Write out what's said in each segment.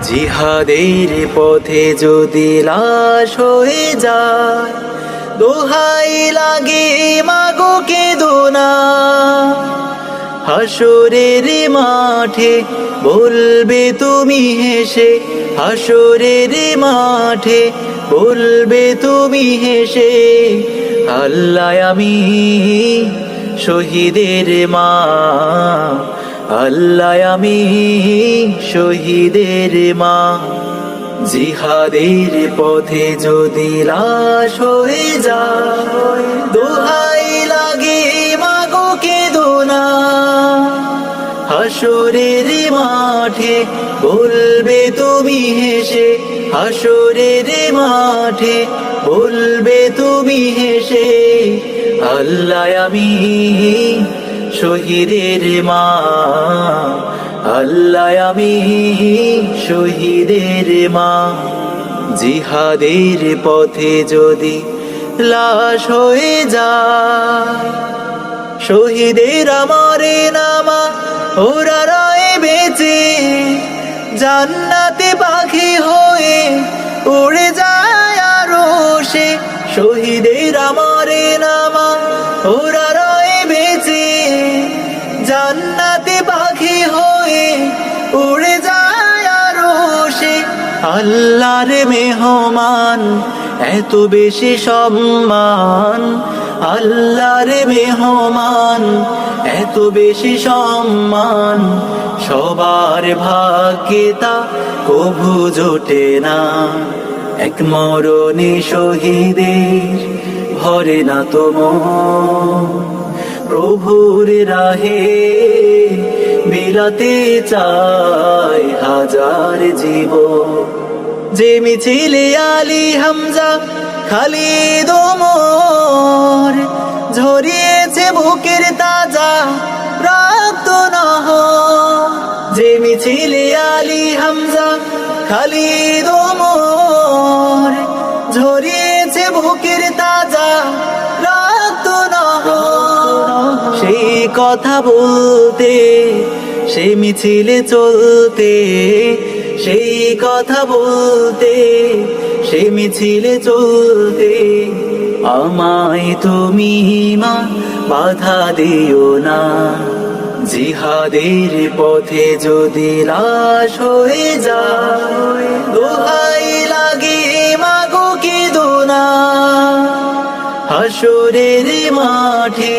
জিহাদের পথে যদি লাশ হয়ে যায়, দোহাই লাগে মাগো কেঁদো না। হাসরের মাঠে বলবে তুমি হেসে, হাসরের মাঠে বলবে তুমি হেসে, আল্লাহ আমি শহীদের মা, আল্লাহ আমি শহীদের মা। জিহাদের পথে যদি লাশ হয়ে যায়, দোহাই লাগে মাগো কেঁদো না। হাসরের মাঠে বলবে তুমি হেসে, হাসরের মাঠে বলবে তুমি হেসে, আল্লাহ আমি শহীদের মা, আল্লাহ আমি শহীদের মা। জিহাদের পথে যদি লাশ হয়ে যায়, শহীদের আমারে নামা ওরা রয়ে বেঁচে, জান্নাতে পাখি হয়ে উড়ে যায় আরশে। শহীদের আমারে নামা ওরা রয়ে বেঁচে, জান্নাতে পাখি হয়ে উড়ে যায় আরশে। আল্লাহর মেহমান এত বেশি সম্মান, আল্লাহর মেহমান এত বেশি সম্মান, সবার ভাগ্যে তা কভু জোটে না। এক মরণে শহীদের ভরে না তো মন, প্রভুর রাহে বিলাতে চায় হাজার জীবন। যে মিছিলে আলী হামজা খালিদ ওমর, ঝরিয়েছে বুকের তাজা রক্ত নহর। যে মিছিলে আলী হামজা খালিদ ওমর, ঝরিয়েছে বুকের তাজা রক্ত নহর। সেই কথা বলতে, সেই মিছিলে চলতে, সেই কথা বলতে, সেই মিছিলে চলতে, আমায় তুমি মা বাধা দিও না। জিহাদের পথে যদি লাশ হয়ে যায়, দোহাই লাগে মাগো কেঁদো না। হাসরের মাঠে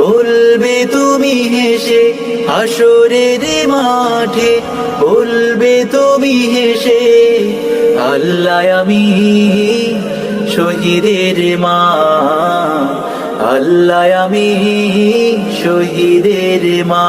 বলবে তুমি হেসে, হাসরের মাঠে বলবে তুমি হেসে, আল্লাহ আমি শহীদের মা, আল্লাহ আমি শহীদের মা।